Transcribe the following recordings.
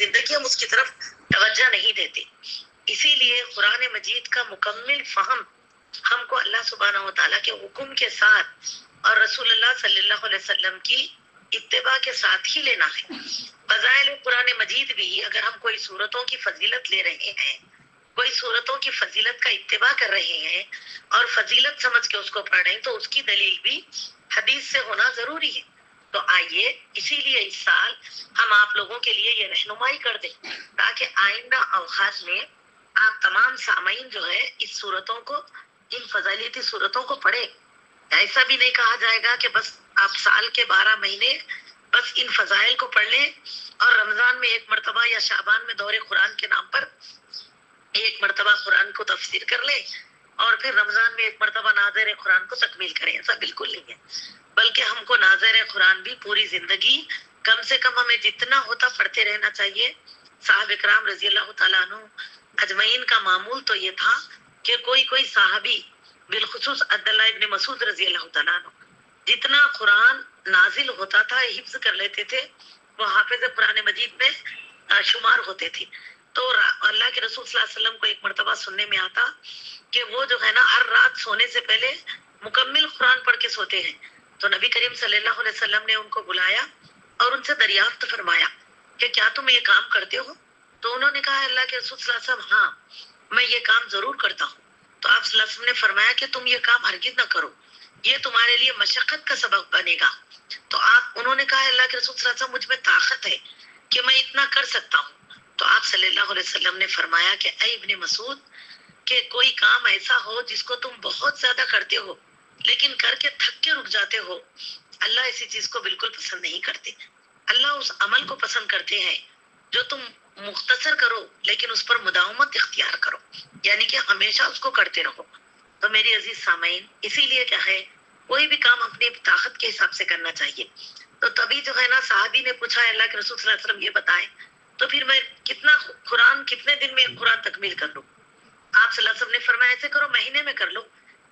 زندگی ہم اس کی طرف توجہ نہیں دیتے. اسی لیے قرآن مجید کا مکمل فہم ہم کو اللہ سبحانہ و تعالیٰ کے حکم کے ساتھ اور رسول اللہ صلی اللہ علیہ وسلم کی اتباع کے ساتھ ہی لینا ہے. فضائل قرآن مجید بھی اگر ہم کوئی صورتوں کی فضیلت لے رہے ہیں، کوئی صورتوں کی فضیلت کا اتباع کر رہے ہیں اور فضیلت سمجھ کے اس کو پڑھ رہے ہیں، تو اس کی دلیل بھی حدیث سے ہونا ضروری ہے. تو آئیے اسی لیے اس سال ہم آپ لوگوں کے لیے یہ رہنمائی کر دیں تاکہ آئندہ اوقات میں آپ تمام سامعین جو ہے اس صورتوں کو، ان فضیلتی صورتوں کو پڑھیں. ایسا بھی نہیں کہا جائے گا کہ بس آپ سال کے 12 مہینے بس ان فضائل کو پڑھ لیں اور رمضان میں ایک مرتبہ یا شعبان میں دور قرآن کے نام پر ایک مرتبہ قرآن کو تفسیر کر لیں اور پھر رمضان میں ایک مرتبہ ناظر قرآن کو تکمیل کریں. ایسا بالکل نہیں ہے، بلکہ ہم کو ناظر قرآن بھی پوری زندگی کم سے کم ہمیں جتنا ہوتا پڑھتے رہنا چاہیے. صحابہ کرام رضی اللہ تعالیٰ عنہ اجمعین کا معمول تو یہ تھا کہ کوئی صحابی بالخصوص عبداللہ ابن مسعود رضی اللہ تعالیٰ عنہ جتنا قرآن نازل ہوتا تھا حفظ کر لیتے تھے، وہ حافظ قرآن مجید میں شمار ہوتے تھے. تو اللہ کے رسول صلی اللہ علیہ وسلم کو ایک مرتبہ سننے میں آتا کہ وہ جو ہے نا ہر رات سونے سے پہلے مکمل قرآن پڑھ کے سوتے ہیں. تو نبی کریم صلی اللہ علیہ وسلم نے ان کو بلایا اور ان سے دریافت فرمایا کہ کیا تم یہ کام کرتے ہو؟ تو انہوں نے کہا اللہ کے رسول صلی اللہ علیہ وسلم ہاں میں یہ کام ضرور کرتا ہوں. تو آپ صلی اللہ علیہ وسلم نے فرمایا کہ تم یہ کام ہرگز نہ کرو، یہ تمہارے لیے مشقت کا سبب بنے گا. تو انہوں نے کہا اللہ کے رسول صلی اللہ علیہ وسلم مجھ میں طاقت ہے کہ میں اتنا کر سکتا ہوں. تو آپ صلی اللہ علیہ وسلم نے فرمایا کہ اے ابن مسعود کہ کوئی کام ایسا ہو جس کو تم بہت زیادہ کرتے ہو لیکن کر کے تھک کے رک جاتے ہو، اللہ ایسی چیز کو بالکل پسند نہیں کرتے. اللہ اس عمل کو پسند کرتے ہیں جو تم مختصر کرو لیکن اس پر مداومت اختیار کرو، یعنی کہ ہمیشہ اس کو کرتے رہو. تو میری عزیز سامعین، اسی لیے کیا ہے کوئی بھی کام اپنی طاقت کے حساب سے کرنا چاہیے. تو تبھی جو ہے نا صحابی نے پوچھا اللہ کے رسول صلی اللہ علیہ وسلم یہ بتائیں تو پھر میں کتنے دن میں قرآن تکمیل کر لوں؟ آپ صلی اللہ علیہ وسلم نے فرمایا ایسے کرو مہینے میں کر لو،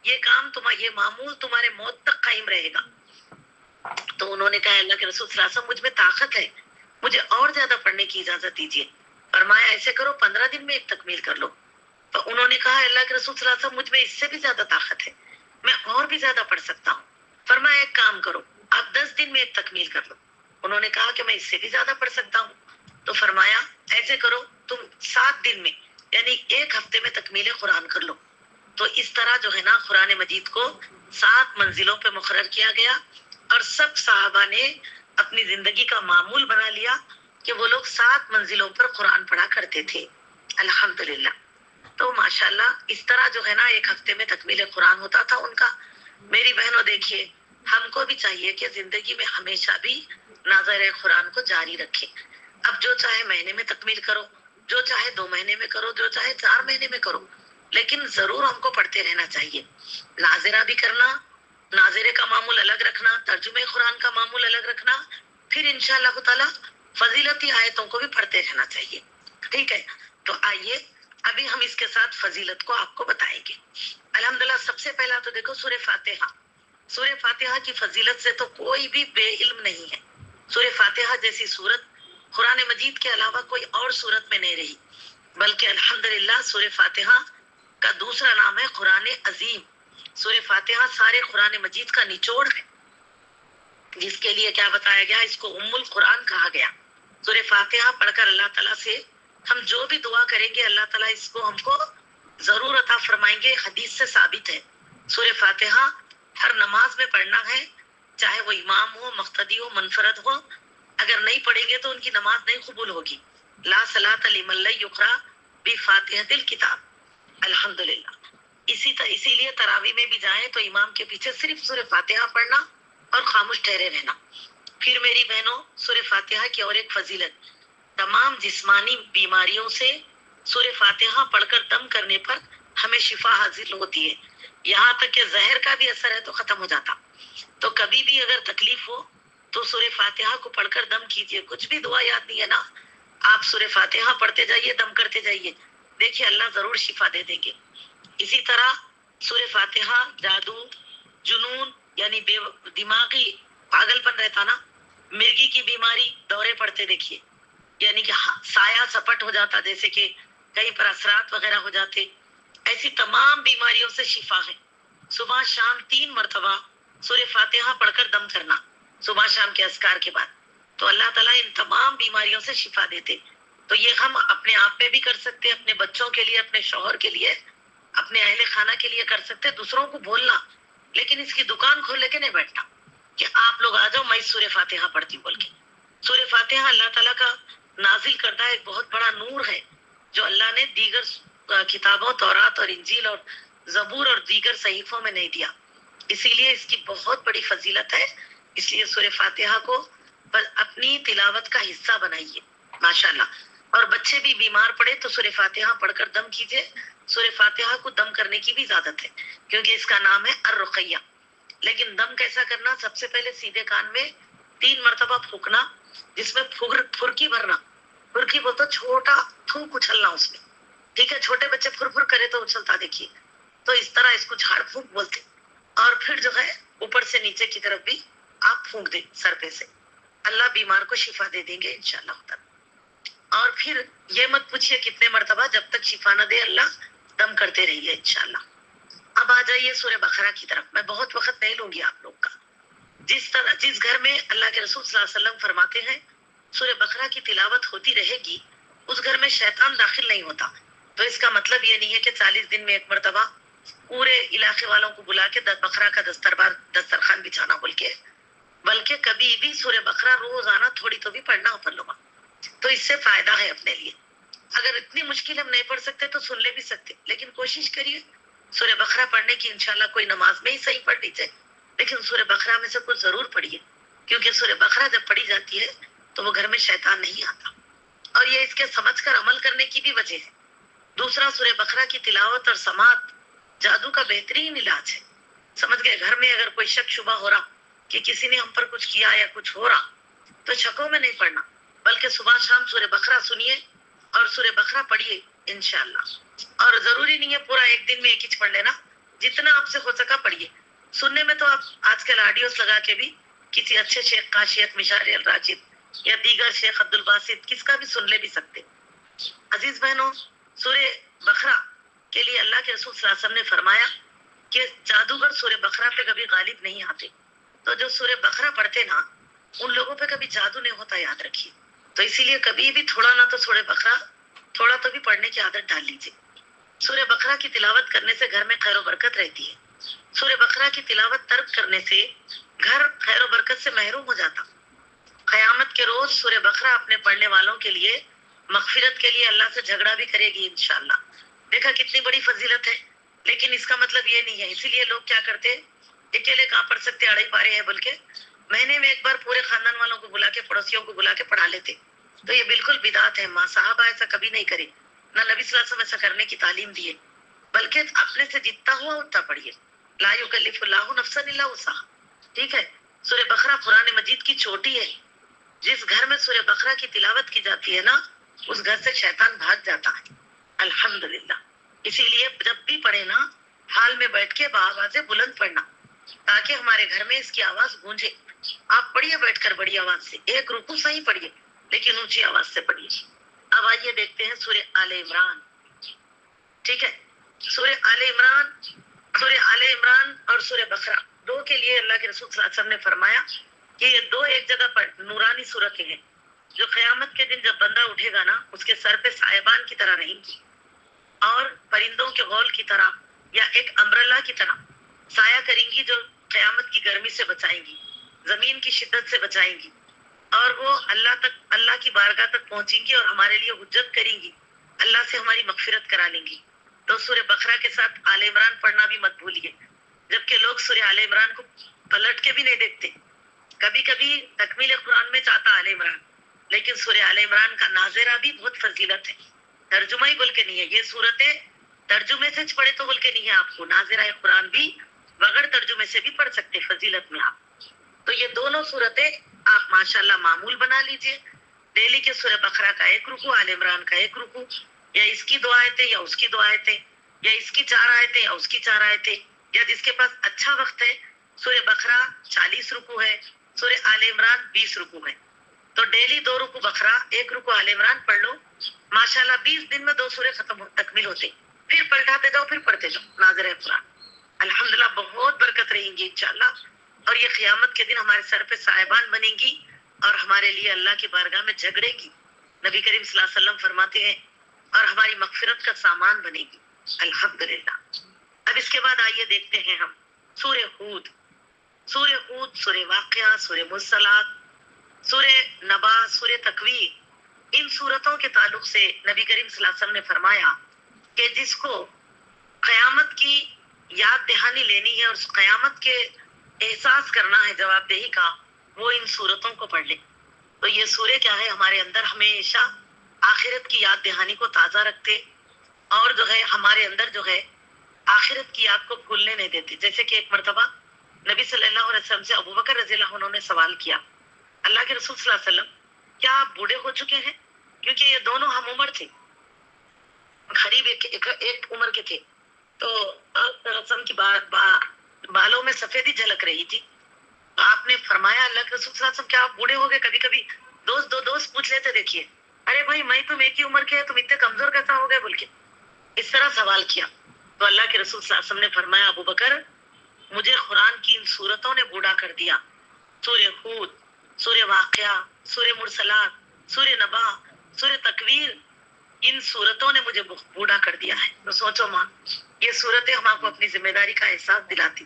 یہ کام یہ معمول تمہارے موت تک قائم رہے گا. تو انہوں نے کہا اللہ کے رسول صلی اللہ علیہ وسلم مجھ میں طاقت ہے، مجھے اور زیادہ پڑھنے کی اجازت دیجیے. فرمایا ایسے کرو 15 دن میں ایک تکمیل کر لو. تو انہوں نے کہا اللہ کے رسول صلی اللہ علیہ وسلم مجھ میں اس سے بھی زیادہ طاقت ہے، میں اور بھی زیادہ پڑھ سکتا ہوں. فرمایا ایک کام کرو آپ 10 دن میں ایک تکمیل کر لو. انہوں نے کہا کہ میں اس سے بھی زیادہ پڑھ سکتا ہوں. تو فرمایا ایسے کرو تم 7 دن میں یعنی ایک ہفتے میں تکمیل قرآن کر لو. تو اس طرح جو ہے نا قرآن مجید کو 7 منزلوں پہ مقرر کیا گیا اور سب صحابہ نے اپنی زندگی کا معمول بنا لیا کہ وہ لوگ 7 منزلوں پر قرآن پڑھا کرتے تھے. الحمدللہ. تو ماشاءاللہ اس طرح جو ہے نا ایک ہفتے میں تکمیل قرآن ہوتا تھا ان کا. میری بہنوں دیکھیے ہم کو بھی چاہیے کہ زندگی میں ہمیشہ بھی ناظر قرآن کو جاری رکھیں. اب جو چاہے مہینے میں تکمیل کرو، جو چاہے 2 مہینے میں کرو، جو چاہے 4 مہینے میں کرو، لیکن ضرور ہم کو پڑھتے رہنا چاہیے. ناظرہ بھی کرنا، ناظرے کا معمول الگ رکھنا، ترجمہ قرآن کا معمول الگ رکھنا، پھر انشاءاللہ تعالی فضیلتی آیتوں کو بھی پڑھتے رہنا چاہیے. ٹھیک ہے؟ تو آئیے ابھی ہم اس کے ساتھ فضیلت کو آپ کو بتائیں گے. الحمدللہ سب سے پہلا تو دیکھو سورہ فاتحہ. سورہ فاتحہ کی فضیلت سے تو کوئی بھی بے علم نہیں ہے. سورہ فاتحہ جیسی سورت قرآن مجید کے علاوہ کوئی اور سورت میں نہیں رہی، بلکہ الحمدللہ سورہ فاتحہ کا دوسرا نام ہے قرآن عظیم. سورہ فاتحہ سارے قرآن مجید کا نچوڑ ہے، جس کے لیے کیا بتایا گیا، اس کو ام القرآن کہا گیا. سورہ فاتحہ پڑھ کر اللہ تعالیٰ سے ہم جو بھی دعا کریں گے اللہ تعالیٰ اس کو ہم کو ضرور عطا فرمائیں گے. حدیث سے ثابت ہے سورہ فاتحہ ہر نماز میں پڑھنا ہے، چاہے وہ امام ہو، مقتدی ہو، منفرد ہو. اگر نہیں پڑھیں گے تو ان کی نماز نہیں قبول ہوگی. لا صلاۃ لمن لا یقرأ بفاتحۃ الکتاب. الحمدللہ. اسی لیے تراویح میں بھی جائیں تو امام کے پیچھے صرف سورہ فاتحہ پڑھنا اور خاموش ٹھہرے رہنا. پھر میری بہنوں سورہ فاتحہ کی اور ایک فضیلت، تمام جسمانی بیماریوں سے سورہ فاتحہ پڑھ کر دم کرنے پر ہمیں شفا حاصل ہوتی ہے. یہاں تک کہ زہر کا بھی اثر ہے تو ختم ہو جاتا. تو کبھی بھی اگر تکلیف ہو تو سورہ فاتحہ کو پڑھ کر دم کیجئے. کچھ بھی دعا یاد نہیں ہے نا، آپ سورہ فاتحہ پڑھتے جائیے، دم کرتے جائیے، دیکھیے اللہ ضرور شفا دے دیں گے. اسی طرح سورہ فاتحہ جادو، جنون یعنی دماغی پاگل پن رہتا نا، مرگی کی بیماری، دورے پڑتے دیکھیے یعنی کہ سایہ سپٹ ہو جاتا، جیسے کہ کہیں پر اثرات وغیرہ ہو جاتے، ایسی تمام بیماریوں سے شفا ہے۔ صبح شام 3 مرتبہ سورہ فاتحہ پڑھ کر دم کرنا، صبح شام کے اذکار کے بعد، تو اللہ تعالیٰ ان تمام بیماریوں سے شفا دیتے۔ تو یہ ہم اپنے آپ پہ بھی کر سکتے، اپنے بچوں کے لیے، اپنے شوہر کے لیے، اپنے اہل خانہ کے لیے کر سکتے، دوسروں کو بولنا، لیکن اس کی دکان کھول لے کے نہیں بیٹھنا کہ آپ لوگ آ جاؤ میں سورہ فاتحہ پڑھتی ہوں بول کے۔ سورہ فاتحہ اللہ تعالیٰ کا نازل کردہ ایک بہت بڑا نور ہے، جو اللہ نے دیگر کتابوں تورات اور انجیل اور زبور اور دیگر صحیفوں میں نہیں دیا، اسی لیے اس کی بہت بڑی فضیلت ہے۔ اس لیے سورہ فاتحہ کو اپنی تلاوت کا حصہ بنائیے ماشاءاللہ۔ اور بچے بھی بیمار پڑے تو سورہ فاتحہ پڑھ کر دم کیجیے۔ سورہ فاتحہ کو دم کرنے کی بھی اجازت ہے، کیونکہ اس کا نام ہے الرقیہ۔ لیکن دم کیسا کرنا؟ سب سے پہلے سیدھے کان میں 3 مرتبہ پھونکنا، جس میں پھرکی بھرنا، پھرکی بولتا چھوٹا تھوک اچھلنا اس میں، ٹھیک ہے؟ چھوٹے بچے پھر پھر کرے تو اچھلتا دیکھیے، تو اس طرح اس کو جھاڑ پھونک بولتے۔ اور پھر جو ہے اوپر سے نیچے کی طرف بھی آپ پھونک دیں سر پہ سے، اللہ بیمار کو شفا دے دیں گے انشاءاللہ تعالی۔ اور پھر یہ مت پوچھیے کتنے مرتبہ، جب تک شفا نہ دے اللہ، دم کرتے رہیے انشاءاللہ۔ اب آ جائیے سورہ بقرہ کی طرف، میں بہت وقت نہیں لوں گی آپ لوگ کا۔ جس گھر میں اللہ کے رسول صلی اللہ علیہ وسلم فرماتے ہیں سورہ بقرہ کی تلاوت ہوتی رہے گی، اس گھر میں شیطان داخل نہیں ہوتا۔ تو اس کا مطلب یہ نہیں ہے کہ 40 دن میں ایک مرتبہ پورے علاقے والوں کو بلا کے بقرہ کا دسترخوان بچھانا بول کے، بلکہ کبھی بھی سورہ بقرہ روزانہ تھوڑی تو بھی پڑھنا اوپر لوگا، تو اس سے فائدہ ہے اپنے لیے۔ اگر اتنی مشکل ہم نہیں پڑھ سکتے تو سن لے بھی سکتے، لیکن کوشش کریے سورہ بقرہ پڑھنے کی، انشاءاللہ کوئی نماز میں ہی صحیح پڑھ لیجیے، لیکن سورہ بقرہ میں سے کچھ ضرور پڑھیے، کیونکہ سورہ بقرہ جب پڑھی جاتی ہے تو وہ گھر میں شیطان نہیں آتا، اور یہ اس کے سمجھ کر عمل کرنے کی بھی وجہ ہے۔ دوسرا، سورہ بقرہ کی تلاوت اور سماعت جادو کا بہترین علاج ہے، سمجھ گئے؟ گھر میں اگر کوئی شک شبہ ہو رہا کہ کسی نے ہم پر کچھ کیا یا کچھ ہو رہا، تو شکوں میں نہیں پڑھنا، بلکہ صبح شام سورہ بقرہ سنیے اور سورہ بقرہ پڑھیے انشاءاللہ۔ اور ضروری نہیں ہے پورا ایک دن میں ایک ہی پڑھ لینا، جتنا آپ سے ہو سکا پڑھیے۔ سننے میں تو آپ آج کل آڈیوز لگا کے بھی کسی اچھے شیخ کا، شیخ مشاری الراشد یا دیگر شیخ عبد الباسط، کس کا بھی سن لے بھی سکتے۔ عزیز بہنوں، سورہ بقرہ کے لیے اللہ کے رسول صلی اللہ علیہ وسلم نے فرمایا کہ جادوگر سورہ بقرہ پہ کبھی غالب نہیں آتے، تو جو سورہ بقرہ پڑھتے نا ان لوگوں پہ کبھی جادو نہیں ہوتا، یاد رکھیے۔ تو اسی لیے کبھی بھی تھوڑا نہ تو سورہ بقرہ تھوڑا تو بھی پڑھنے کی عادت ڈال لیجیے۔ سورہ بقرہ کی تلاوت کرنے سے گھر میں خیر و برکت رہتی ہے۔ سورہ بقرہ کی تلاوت ترک کرنے سے گھر خیر و برکت سے محروم ہو جاتا۔ قیامت کے روز سورہ بقرہ اپنے پڑھنے والوں کے لیے مغفرت کے لیے اللہ سے جھگڑا بھی کرے گی انشاءاللہ۔ دیکھا کتنی بڑی فضیلت ہے، لیکن اس کا مطلب یہ نہیں ہے۔ اسی لیے لوگ کیا کرتے، اکیلے کہاں پڑھ سکتے، اڑائی پارے ہیں بول کے مہینے میں ایک بار پورے خاندان والوں کو بلا کے، پڑوسیوں کو بلا کے پڑھا لیتے، تو یہ بالکل بدعت ہے۔ ماں صحابہ ایسا کبھی نہیں کرے، نہ نبی صلی اللہ علیہ وسلم ایسا کرنے کی تعلیم دیے، بلکہ اپنے سے جتنا ہوا اتنا پڑھیے۔ لا یکلف اللہ نفسا الا وسعها، ٹھیک ہے؟ سورہ بقرہ قرآن مجید کی چوٹی ہے۔ جس گھر میں سورہ بقرہ کی تلاوت کی جاتی ہے نا، اس گھر سے شیطان بھاگ جاتا ہے الحمدللہ۔ اسی لیے جب بھی پڑھے نا، حال میں بیٹھ کے بآواز بلند پڑھنا، تاکہ ہمارے گھر میں اس کی آواز گونجے۔ آپ پڑھیے بیٹھ کر بڑی آواز سے، ایک رکوع صحیح پڑھیے لیکن اونچی آواز سے پڑھیے۔ اب آئیے دیکھتے ہیں سورہ آل عمران، ٹھیک ہے؟ سورہ آل عمران اور سورہ بقرہ دو کے لیے اللہ کے رسول صلی اللہ علیہ وسلم نے فرمایا کہ یہ دو ایک جگہ پر نورانی صورتیں ہیں، جو قیامت کے دن جب بندہ اٹھے گا نا، اس کے سر پہ سائبان کی طرح رہیں گی، اور پرندوں کے غول کی طرح یا ایک امبریلا کی طرح سایہ کریں گی، جو قیامت کی گرمی سے بچائیں گی، زمین کی شدت سے بچائیں گی، اور وہ اللہ کی بارگاہ تک پہنچیں گی اور ہمارے لیے حجت کریں گی، اللہ سے ہماری مغفرت کرا لیں گی۔ تو سورہ بقرہ کے ساتھ آل عمران پڑھنا بھی مت بھولیے، جبکہ لوگ سورہ آل عمران کو پلٹ کے بھی نہیں دیکھتے۔ کبھی کبھی تکمیل قرآن میں چاہتا آل عمران، لیکن سورہ آل عمران کا ناظرہ بھی بہت فضیلت ہے، ترجمہ ہی بول کے نہیں ہے۔ یہ صورتیں ترجمے سے پڑھے تو بول کے نہیں ہے، آپ کو ناظرہ قرآن بھی بغیر ترجمے سے بھی پڑھ سکتے فضیلت میں آپ۔ تو یہ دونوں صورتیں آپ ماشاءاللہ معمول بنا لیجئے، ڈیلی کے سورہ بقرہ کا ایک رکوع، آل عمران کا ایک رکوع، یا اس کی 2 آیتیں یا اس کی 2 آیتیں، یا اس کی 4 آیتیں یا اس کی 4 آیتیں، یا جس کے پاس اچھا وقت ہے سورہ بقرہ 40 رکوع ہے، سورہ آل عمران 20 رکوع ہے، تو ڈیلی 2 رکوع بقرہ 1 رکوع آل عمران پڑھ لو، ماشاءاللہ 20 دن میں 2 سورے تکمیل ہوتے، پھر پلٹاتے جاؤ، پھر پڑھتے جاؤ ناظر قرآن، الحمدللہ بہت برکت رہیں گی انشاءاللہ، اور یہ قیامت کے دن ہمارے سر پہ صاحبان بنے گی اور ہمارے لیے اللہ کی بارگاہ میں جھگڑے گی، نبی کریم صلی اللہ علیہ وسلم فرماتے ہیں، اور ہماری مغفرت کا سامان بنے گی الحمدللہ۔ اب اس کے بعد آئیے دیکھتے ہیں ہم سورہ ہود، سورہ واقعہ، سورہ مرسلات، سورہ نبا، سورہ تکویر، ان سورتوں کے تعلق سے نبی کریم صلی اللہ علیہ وسلم نے فرمایا کہ جس کو قیامت کی یاد دہانی لینی ہے اور اس قیامت کے احساس کرنا ہے جواب دہی کا، وہ ان سورتوں کو پڑھ لے۔ تو یہ سورے کیا ہے، ہمارے اندر ہمیشہ آخرت کی یاد دہانی کو تازہ رکھتے، اور جو ہے ہمارے اندر جو ہے آخرت کی یاد کو بھولنے نہیں دیتے۔ جیسے کہ ایک مرتبہ نبی صلی اللہ علیہ وسلم سے ابوبکر رضی اللہ عنہ نے سوال کیا، اللہ کے رسول صلی اللہ علیہ وسلم کیا آپ بوڑھے ہو چکے ہیں؟ کیونکہ یہ دونوں ہم عمر تھے، قریب ایک عمر کے تھے، تو رسم کی بالوں میں سفیدی جھلک رہی تھی۔ آپ نے فرمایا اللہ کے رسول صلی اللہ علیہ وسلم کیا آپ بوڑھے ہو گئے؟ کبھی کبھی دو دوست پوچھ لیتے، دیکھیے ارے بھائی میں تم ایک ہی عمر کے ہے، تم اتنے کمزور کیسا ہو گئے بول کے اس طرح سوال کیا۔ تو اللہ کے رسول صلی اللہ علیہ وسلم نے فرمایا ابوبکر مجھے قرآن کی ان سورتوں نے بوڑھا کر دیا، سورہ ہود، سورہ واقعہ، سورہ مرسلات، سورہ نبا، سورہ تکویر، ان سورتوں نے مجھے بوڑھا کر دیا ہے۔ تو سوچو ماں، یہ سورتیں ہم کو اپنی ذمہ داری کا احساس دلاتی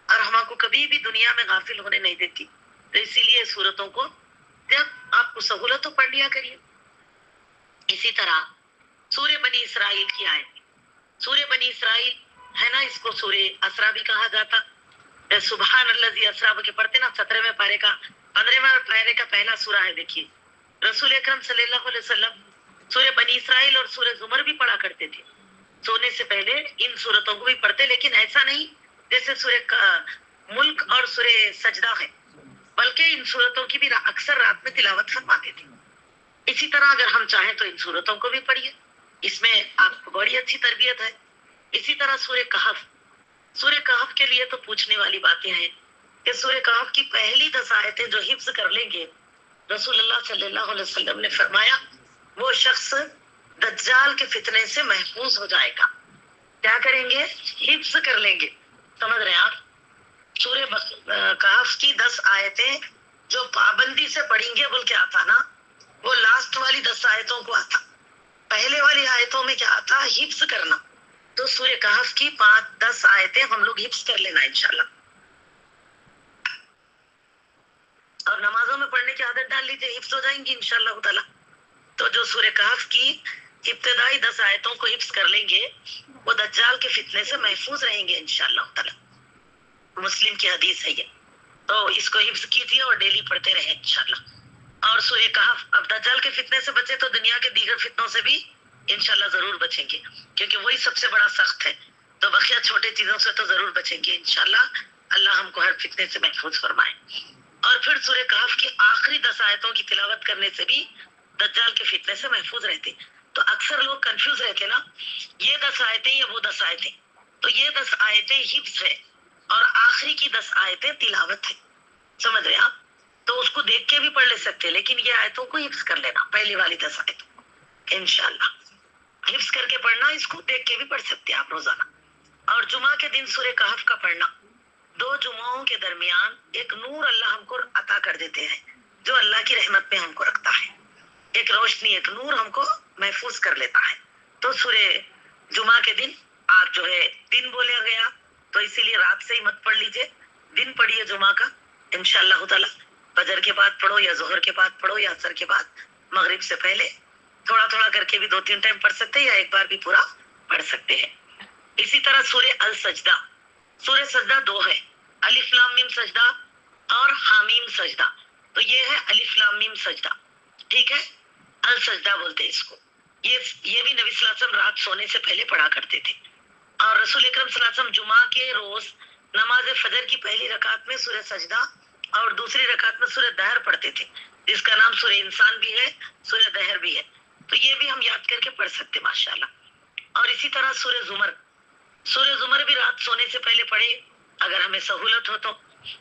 اور ہم کو کبھی بھی دنیا میں غافل ہونے نہیں دیتی، تو اسی لیے سورتوں کو جب آپ کو سہولت ہو پڑھ لیا کریے۔ اسی طرح سورہ بنی اسرائیل کی آیت، سورہ بنی اسرائیل ہے نا، اس کو سورہ اسرا بھی کہا جاتا، سبحان الذی اسرا کے پڑھتے نا 17ویں پارے کا 15ویں پارے کا پہلا سورہ ہے۔ دیکھیے رسول اکرم صلی اللہ علیہ وسلم سورہ بنی اسرائیل اور سورہ زمر بھی پڑھا کرتے تھے، سونے سے پہلے ان سورتوں کو بھی پڑھتے، لیکن ایسا نہیں جیسے سورہ ملک اور سورہ سجدہ ہے، بلکہ ان سورتوں کی بھی اکثر رات میں تلاوت فرماتے تھے۔ اسی طرح اگر ہم چاہیں تو ان سورتوں کو بھی پڑھیے، اس میں آپ کو بڑی اچھی تربیت ہے۔ اسی طرح سورہ کہف، سورہ کہف کے لیے تو پوچھنے والی باتیں ہیں کہ سورہ کہف کی پہلی 10 آیتیں جو حفظ کر لیں گے، رسول اللہ صلی اللہ علیہ وسلم نے فرمایا وہ شخص دجال کے فتنے سے محفوظ ہو جائے گا۔ کیا کریں گے؟ حفظ کر لیں گے، سمجھ رہے ہیں آپ؟ سورہ کہف کی 10 آیتیں جو پابندی سے پڑھیں گے بول کے آتا نا، وہ لاسٹ والی 10 آیتوں کو آتا، پہلے والی آیتوں میں کیا آتا؟ حفظ کرنا۔ تو سورہ کہف کی 5-10 آیتیں ہم لوگ حفظ کر لینا انشاءاللہ، اور نمازوں میں پڑھنے کی عادت ڈال لیجیے، حفظ ہو جائیں گی انشاءاللہ تعالی۔ تو جو سورہ کہف کی ابتدائی 10 آیتوں کو حفظ کر لیں گے، وہ دجال کے فتنے سے محفوظ رہیں گے انشاءاللہ تعالی۔ مسلم کی حدیث ہے یہ، تو اس کو حفظ کیجیے اور ڈیلی پڑھتے رہیں انشاءاللہ۔ اور سورہ کہف، اب دجال کے فتنے سے بچے تو دنیا کے دیگر فتنوں سے بھی انشاءاللہ ضرور بچیں گے، کیونکہ وہی سب سے بڑا سخت ہے، تو بقیہ چھوٹے چیزوں سے تو ضرور بچیں گے انشاءاللہ۔ اللہ ہم کو ہر فتنے سے محفوظ فرمائے۔ اور پھر سورہ کہف کی آخری 10 آیتوں کی تلاوت کرنے سے بھی دجال کے فتنے سے محفوظ رہتے۔ تو اکثر لوگ کنفیوز رہتے نا، یہ 10 آیتیں یا وہ 10 آیتیں، تو یہ 10 آیتیں حفظ ہے اور آخری کی 10 آیتیں تلاوت ہے، سمجھ رہے ہیں آپ؟ تو اس کو دیکھ کے بھی پڑھ لے سکتے، لیکن یہ آیتوں کو حفظ کر لینا، پہلی والی 10 آیتوں انشاءاللہ حفظ کر کے پڑھنا، اس کو دیکھ کے بھی پڑھ سکتے ہیں آپ روزانہ۔ اور جمعہ کے دن سورہ کہف کا پڑھنا، 2 جمعوں کے درمیان ایک نور اللہ ہم کو عطا کر دیتے ہیں، جو اللہ کی رحمت میں ہم کو رکھتا ہے، ایک روشنی، ایک نور ہم کو محفوظ کر لیتا ہے۔ تو سورہ جمعہ کے دن آپ جو ہے دن بولے گیا، تو اسی لیے رات سے ہی مت پڑھ لیجئے، دن پڑھیے جمعہ کا انشاءاللہ تعالی، فجر کے بعد پڑھو یا ظہر کے بعد پڑھو یا عصر کے بعد، مغرب سے پہلے تھوڑا تھوڑا کر کے بھی 2-3 ٹائم پڑھ سکتے ہیں، یا ایک بار بھی پورا پڑھ سکتے ہیں۔ اسی طرح سورہ السجدہ، سورہ سجدہ 2 ہے، الف لام میم سجدہ اور حامیم سجدہ، تو یہ ہے الف لام میم سجدہ، ٹھیک ہے، السجدہ بولتے ہیں اس کو۔ یہ بھی نبی صلی اللہ علیہ وسلم رات سونے سے پہلے پڑھا کرتے تھے، اور رسول اکرم صلی اللہ علیہ وسلم جمعہ کے روز نماز فجر کی پہلی رکعت میں سورہ سجدہ اور دوسری رکعت میں سورہ دہر پڑھتے تھے، جس کا نام سورہ انسان بھی ہے، سورہ دہر بھی ہے، تو یہ بھی ہم یاد کر کے پڑھ سکتے ماشاءاللہ۔ اور اسی طرح سورہ زمر، سورہ زمر بھی رات سونے سے پہلے پڑھے، اگر ہمیں سہولت ہو تو،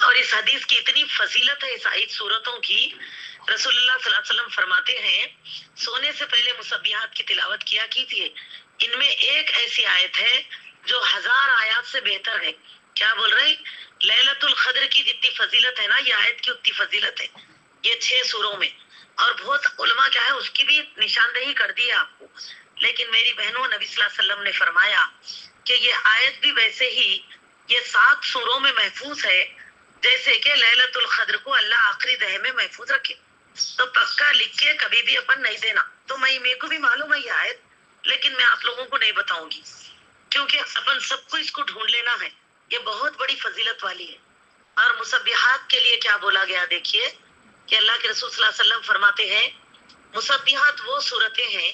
اور اس حدیث کی اتنی فضیلت ہے اس آیت صورتوں کی، رسول اللہ صلی اللہ علیہ وسلم فرماتے ہیں سونے سے پہلے مسبحات کی تلاوت کیا کیجیے، ان میں ایک ایسی آیت ہے جو 1000 آیات سے بہتر ہے۔ کیا بول رہے ہیں؟ لیلۃ القدر کی جتنی فضیلت ہے نا، یہ آیت کی اتنی فضیلت ہے یہ 6 سوروں میں، اور بہت علماء کیا ہے اس کی بھی نشاندہی کر دی ہے آپ کو۔ لیکن میری بہنوں، نبی صلی اللہ علیہ وسلم نے فرمایا کہ یہ آیت بھی ویسے ہی یہ 7 سوروں میں محفوظ ہے جیسے کہ لیلۃ القدر کو اللہ آخری دہ میں محفوظ رکھے۔ تو پکا لکھ کے کبھی بھی اپن نہیں دینا۔ تو میرے کو بھی معلوم ہے یہ آیت، لیکن میں آپ لوگوں کو نہیں بتاؤں گی کیونکہ اپن سب کو اس کو ڈھونڈ لینا ہے، یہ بہت بڑی فضیلت والی ہے۔ اور مسبحات کے لیے کیا بولا گیا دیکھیے کہ اللہ کے رسول صلی اللہ علیہ وسلم فرماتے ہیں مسبحات وہ صورتیں ہیں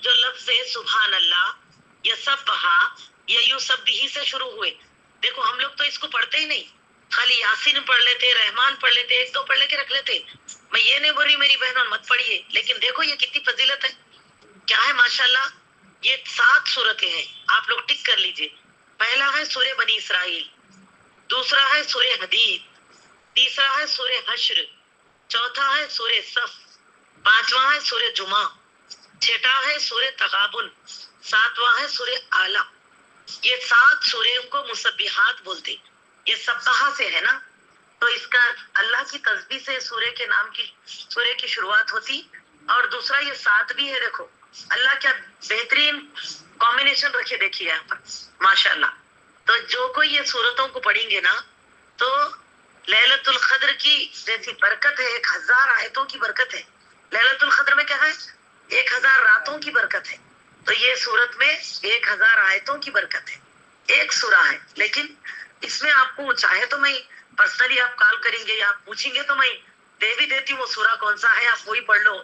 جو لفظ سبحان اللہ یا سبحا یا یسبح سے شروع ہوئے۔ دیکھو ہم لوگ تو اس کو پڑھتے ہی نہیں، خالی یاسین پڑھ لیتے، رحمان پڑھ لیتے، ایک دو پڑھ لے کے رکھ لیتے۔ میں یہ نہیں بول رہی میری بہنوں مت پڑھیے، لیکن دیکھو یہ کتنی فضیلت ہے، کیا ہے ماشاءاللہ۔ یہ 7 صورتیں ہیں، آپ لوگ ٹک کر لیجئے۔ پہلا ہے سورہ بنی اسرائیل، دوسرا ہے سورہ حدید، تیسرا ہے سورہ حشر، چوتھا ہے سورہ صف، پانچواں ہے سورہ جمعہ، چھٹا ہے سورہ تغابن، ساتواں ہے سورہ اعلیٰ۔ یہ 7 سوروں کو مسبحات بولتے۔ یہ سبحہ سے ہے نا، تو اس کا اللہ کی تسبیح سے سورے کی شروعات ہوتی، اور دوسرا یہ 7 بھی ہے۔ دیکھو اللہ کیا بہترین کمبینیشن رکھے، دیکھیے یہاں پر ماشاءاللہ۔ تو جو کوئی یہ صورتوں کو پڑھیں گے نا تو لیلۃ القدر کی جیسی برکت ہے، 1000 آیتوں کی برکت ہے۔ لیلۃ القدر میں کیا ہے؟ 1000 راتوں کی برکت ہے، تو یہ صورت میں 1000 آیتوں کی برکت ہے۔ ایک سورہ ہے، لیکن اس میں آپ کو چاہے تو میں پرسنلی آپ کال کریں گے یا آپ پوچھیں گے تو میں دے بھی دیتی ہوں وہ سورہ کون سا ہے، آپ وہی پڑھ لو۔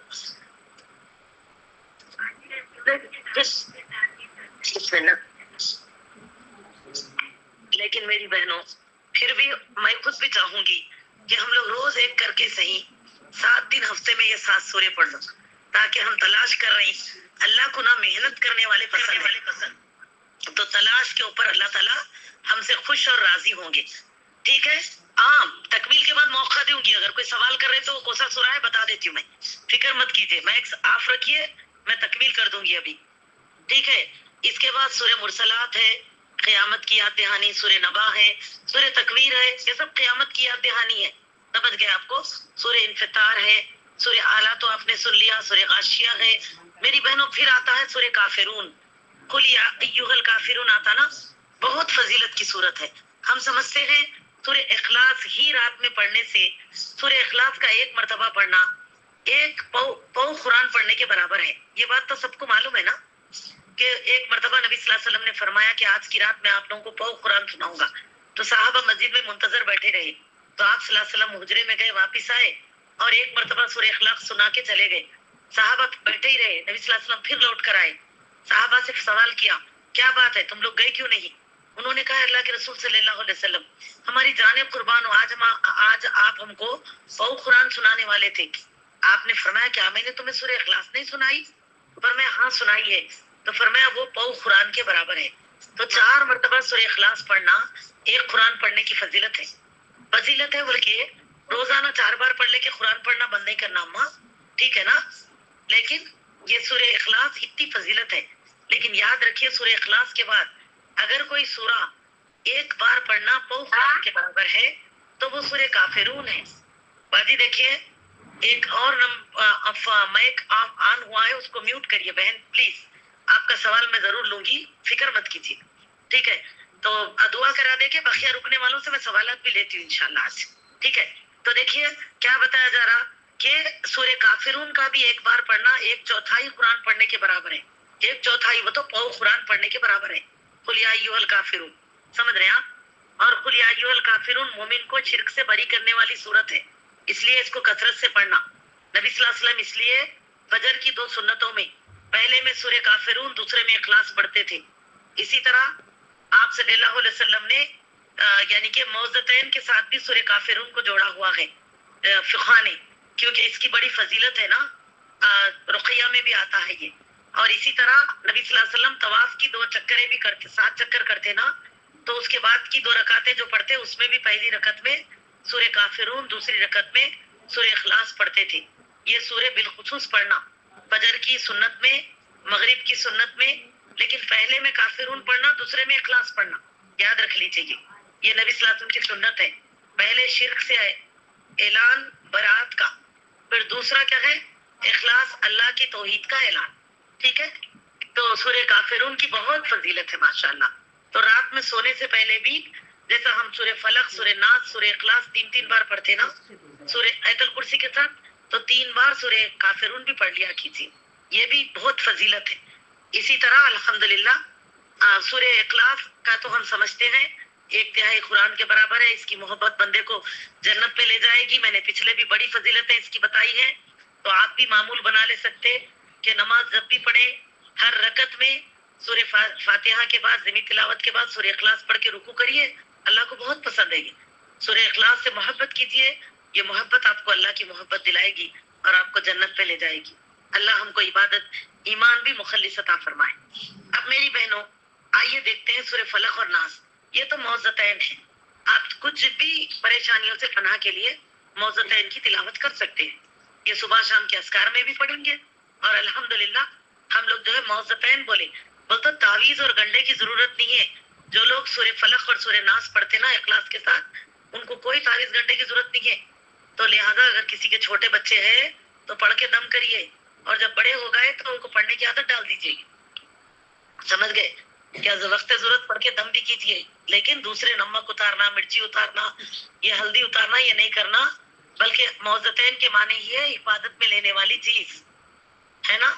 لیکن میری بہنوں پھر بھی میں خود بھی چاہوں گی کہ ہم لوگ روز ایک کر کے صحیح 7 دن ہفتے میں یہ 7 سورے پڑھ لو، تاکہ ہم تلاش کر رہے ہیں اللہ کو نہ محنت کرنے والے پسند، تو تلاش کے اوپر اللہ تعالیٰ ہم سے خوش اور راضی ہوں گے۔ ٹھیک ہے، تکمیل کے بعد موقع دوں گی، اگر کوئی سوال کر رہے تو کون سا سورہ ہے بتا دیتی ہوں میں، فکر مت کیجیے، میں آف رکھیے، میں تکمیل کر دوں گی ابھی۔ ٹھیک ہے، اس کے بعد سورہ مرسلات ہے، قیامت کی یاد دہانی، سورہ نبا ہے، سورہ تکویر ہے، یہ سب قیامت کی یاد دہانی ہے، سمجھ گئے آپ کو؟ سورہ انفطار ہے، سورہ اعلیٰ تو آپ نے سن لیا، سورہ غاشیہ ہے میری بہنوں، پھر آتا ہے سورہ کافرون، قل یا ایھا الکافرون آتا نا، بہت فضیلت کی صورت ہے۔ ہم سمجھتے ہیں سورہ اخلاص ہی رات میں پڑھنے سے، سورہ اخلاص کا ایک مرتبہ پڑھنا ایک پو قرآن پڑھنے کے برابر ہے۔ یہ بات تو سب کو معلوم ہے نا کہ ایک مرتبہ نبی صلی اللہ علیہ وسلم نے فرمایا کہ آج کی رات میں آپ لوگوں کو پو قرآن سناؤں گا، تو صحابہ مسجد میں منتظر بیٹھے رہے، تو آپ صلی اللہ علیہ وسلم حجرے میں گئے، واپس آئے اور ایک مرتبہ سورہ اخلاص سنا کے چلے گئے۔ صحابہ بیٹھے ہی رہے، نبی صلی اللہ علیہ وسلم پھر لوٹ کر آئے، صحابہ سے سوال کیا کیا بات ہے تم لوگ گئے کیوں نہیں؟ انہوں نے کہا اللہ کے رسول صلی اللہ علیہ وسلم ہماری جانیں قربان ہو، آج آپ ہم کو پو قرآن سنانے والے تھے، آپ نے فرمایا کیا میں نے تمہیں سورہ اخلاص نہیں سنائی؟ فرمایا ہاں سنائی ہے، تو فرمایا وہ پو قرآن کے برابر ہے۔ تو 4 مرتبہ سورہ اخلاص پڑھنا ایک قرآن پڑھنے کی فضیلت ہے، فضیلت ہے بلکہ روزانہ 4 بار پڑھ لے کے قرآن پڑھنا بند نہیں کرنا اماں، ٹھیک ہے نا؟ لیکن یہ سورہ اخلاص اتنی فضیلت ہے، لیکن یاد رکھیے سورہ اخلاص کے بعد اگر کوئی سورہ ایک بار پڑھنا پو قرآن کے برابر ہے تو وہ سورہ کافرون ہے۔ باجی دیکھیے ایک اور مائک آن ہوا ہے، اس کو میوٹ کریے بہن پلیز، آپ کا سوال میں ضرور لوں گی، فکر مت کیجیے، ٹھیک ہے؟ تو دعا کرا دے کے بقیہ رکنے والوں سے میں سوالات بھی لیتی ہوں انشاءاللہ آج، ٹھیک ہے؟ تو دیکھیے کیا بتایا جا رہا کہ سورہ کافرون کا بھی ایک بار پڑھنا 1/4 قرآن پڑھنے کے برابر ہے، 1/4 وہ تو پو قرآن پڑھنے کے برابر ہے۔ قل یا ایھا الکافرون، سمجھ رہے ہیں آپ؟ اور قل یا ایھا الکافرون مومن کو شرک سے بری کرنے والی صورت ہے، اس لیے اس کو کثرت سے پڑھنا۔ نبی صلی اللہ علیہ وسلم اس لیے فجر کی 2 سنتوں میں پہلے میں سورہ کافرون دوسرے میں اخلاص پڑھتے تھے۔ اسی طرح آپ صلی اللہ علیہ وسلم نے یعنی کہ موعظتین کے ساتھ بھی سورہ کافرون کو جوڑا ہوا ہے فقہ نے، کیونکہ اس کی بڑی فضیلت ہے نا، رقیہ میں بھی آتا ہے یہ۔ اور اسی طرح نبی صلی اللہ علیہ وسلم طواف کی 2 چکریں بھی کرتے، 7 چکر کرتے نا، تو اس کے بعد کی 2 رکعتیں جو پڑھتے اس میں بھی پہلی رکعت میں سورہ کافرون دوسری رکعت میں سورہ اخلاص پڑھتے تھے. یہ سورہ بالخصوص پڑھنا فجر کی سنت میں، مغرب کی سنت میں، لیکن پہلے میں کافرون پڑھنا، دوسرے میں اخلاص پڑھنا. یاد رکھ لیجیے یہ نبی صلی اللہ علیہ وسلم کی سنت ہے. پہلے شرک سے اعلان برات کا، پھر دوسرا کیا ہے؟ اخلاص، اللہ کی توحید کا اعلان. ٹھیک ہے. تو سورہ کافرون کی بہت فضیلت ہے ماشاءاللہ. تو رات میں سونے سے پہلے بھی جیسا ہم سورہ فلق، سورہ ناس، سورہ اخلاص تین بار پڑھتے نا سورہ آیت الکرسی کے ساتھ، تو 3 بار سورہ کافرون بھی پڑھ لیا کیجیے. یہ بھی بہت فضیلت ہے. اسی طرح الحمدللہ سورہ اخلاص کا تو ہم سمجھتے ہیں 1/3 قرآن کے برابر ہے. اس کی محبت بندے کو جنت میں لے جائے گی. میں نے پچھلے بھی بڑی فضیلتیں اس کی بتائی ہیں، تو آپ بھی معمول بنا لے سکتے کہ نماز جب بھی پڑھے ہر رکعت میں سورہ فاتحہ کے بعد، ضمنی تلاوت کے بعد سورہ اخلاص پڑھ کے رکوع کریے. اللہ کو بہت پسند ہے یہ. سورہ اخلاص سے محبت کیجیے. یہ محبت آپ کو اللہ کی محبت دلائے گی اور آپ کو جنت پہ لے جائے گی. اللہ ہم کو عبادت، ایمان بھی مخلص عطا فرمائے. اب میری بہنوں آئیے دیکھتے ہیں سورہ فلق اور ناس. یہ تو معوذتین ہیں. آپ کچھ بھی پریشانیوں سے پناہ کے لیے معوذتین کی تلاوت کر سکتے ہیں. یہ صبح شام کے اذکار میں بھی پڑھیں گے. اور الحمدللہ ہم لوگ جو ہے معوذتین بولتے تعویذ اور گنڈے کی ضرورت نہیں ہے. جو لوگ سورہ فلق اور سورہ ناس پڑھتے نا اخلاص کے ساتھ، ان کو کوئی تعویذ گنڈے کی ضرورت نہیں ہے. تو لہذا اگر کسی کے چھوٹے بچے ہیں تو پڑھ کے دم کریے، اور جب بڑے ہو گئے تو ان کو پڑھنے کی عادت ڈال دیجیے. سمجھ گئے؟ کیا وقت ضرورت پڑھ کے دم بھی کیجیے، لیکن دوسرے نمک اتارنا، مرچی اتارنا، یہ ہلدی اتارنا یہ نہیں کرنا. بلکہ معوذتین کے معنی یہ ہے حفاظت میں لینے والی چیز ہے نا.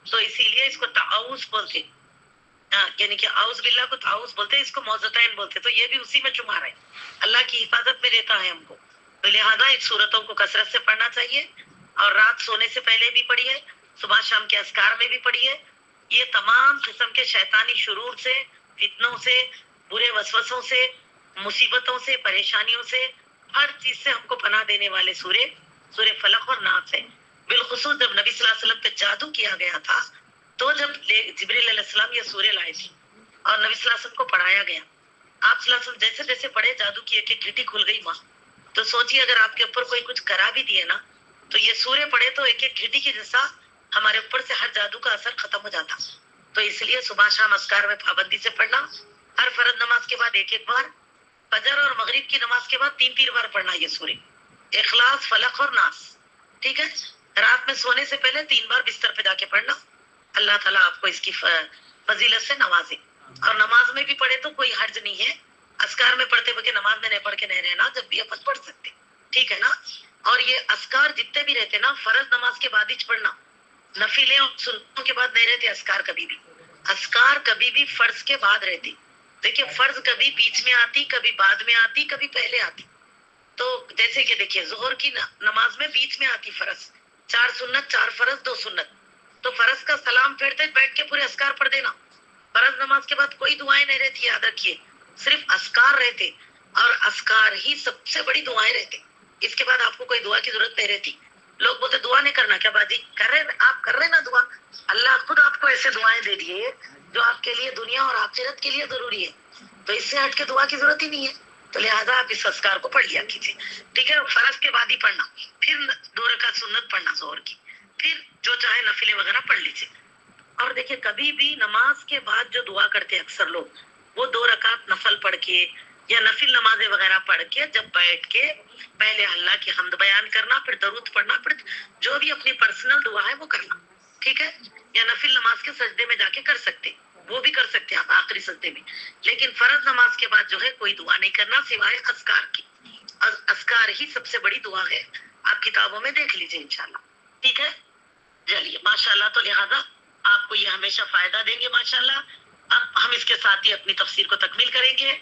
تو اسی لیے اس کو تعوذ بولتے، یعنی کہ اعوذ باللہ کو تعوذ بولتے، اس کو معوذتین بولتے. تو یہ بھی اسی میں شمار ہے، اللہ کی حفاظت میں لیتا ہے ہم کو. تو لہذا ان صورتوں کو کثرت سے پڑھنا چاہیے. اور رات سونے سے پہلے بھی پڑھیے، صبح شام کے اذکار میں بھی پڑھیے. یہ تمام قسم کے شیطانی شرور سے، فتنوں سے، برے وسوسوں سے، مصیبتوں سے، پریشانیوں سے، ہر چیز سے ہم کو پناہ دینے والے سورہ فلق اور ناس ہے. بالخصوص جب نبی صلی اللہ علیہ وسلم پہ جادو کیا گیا تھا، تو جب جبریل علیہ السلام یہ سورہ لائے تھے اور نبی صلی اللہ علیہ وسلم کو پڑھایا گیا، آپ صلی اللہ علیہ وسلم جیسے جیسے پڑھے جادو کی ایک ایک گھٹی کھل گئی وہاں. تو سوچیے اگر آپ کے اوپر کوئی کچھ کرا بھی دیے نا، تو یہ سورہ پڑھے تو ایک ایک گھٹی کی جیسا ہمارے اوپر سے ہر جادو کا اثر ختم ہو جاتا. تو اس لیے صبح شام اذکار میں پابندی سے پڑھنا. ہر فرض نماز کے بعد ایک بار، فجر اور مغرب کی نماز کے بعد 3 بار پڑھنا یہ سورہ اخلاص، فلق اور ناس. ٹھیک ہے. رات میں سونے سے پہلے 3 بار بستر پہ جا کے پڑھنا. اللہ تعالیٰ آپ کو اس کی فضیلت سے نوازے. اور نماز میں بھی پڑھے تو کوئی حرج نہیں ہے. اذکار میں پڑھتے بغیر نماز میں نہیں پڑھ کے نہیں رہنا، جب بھی اپن پڑھ سکتے. ٹھیک ہے نا. اور یہ اذکار جتنے بھی رہتے نا فرض نماز کے بعد ہی پڑھنا، نفلیں اور سنتوں کے بعد نہیں رہتے اذکار. کبھی بھی اذکار کبھی بھی فرض کے بعد رہتی. دیکھیے فرض کبھی بیچ میں آتی، کبھی بعد میں آتی، کبھی پہلے آتی. تو جیسے کہ دیکھیے ظہر کی نماز میں بیچ میں آتی فرض، 4 سنت، 4 فرض، 2 سنت. تو فرض کا سلام پھیرتے بیٹھ کے پورے اذکار پڑھ دینا. فرض نماز کے بعد کوئی دعائیں نہیں رہتی، یاد رکھیے، صرف اذکار رہتے. اور اذکار ہی سب سے بڑی دعائیں رہتے. اس کے بعد آپ کو کوئی دعا کی ضرورت نہیں رہتی. لوگ بولتے دعا نہیں کرنا کیا باجی؟ کر رہے آپ، کر رہے نا دعا. اللہ خود آپ کو ایسے دعائیں دے دیے جو آپ کے لیے دنیا اور آخرت کے لیے ضروری ہے. تو اس سے ہٹ کے دعا کی ضرورت ہی نہیں ہے. تو لہٰذا آپ اس اذکار کو پڑھ لیا کیجیے. ٹھیک ہے. فرض کے بعد ہی پڑھنا، پھر 2 رکعت سنت پڑھنا ظہر کی، پھر جو چاہے نفلیں وغیرہ پڑھ لیجیے. اور دیکھیے کبھی بھی نماز کے بعد جو دعا کرتے ہیں اکثر لوگ، وہ 2 رکعت نفل پڑھ کے یا نفل نمازیں وغیرہ پڑھ کے جب بیٹھ کے پہلے اللہ کی حمد بیان کرنا، پھر درود پڑھنا، پھر جو بھی اپنی پرسنل دعا ہے وہ کرنا. ٹھیک ہے. یا نفل نماز کے سجدے میں جا کے کر سکتے، وہ بھی کر سکتے آپ آخری سجدے میں. لیکن فرض نماز کے بعد جو ہے کوئی دعا نہیں کرنا سوائے اذکار کی. اذکار ہی سب سے بڑی دعا ہے. آپ کتابوں میں دیکھ لیجیے انشاءاللہ. ٹھیک ہے. چلیے ماشاءاللہ. تو لہذا آپ کو یہ ہمیشہ فائدہ دیں گے ماشاءاللہ. اب ہم اس کے ساتھ ہی اپنی تفسیر کو تکمیل کریں گے.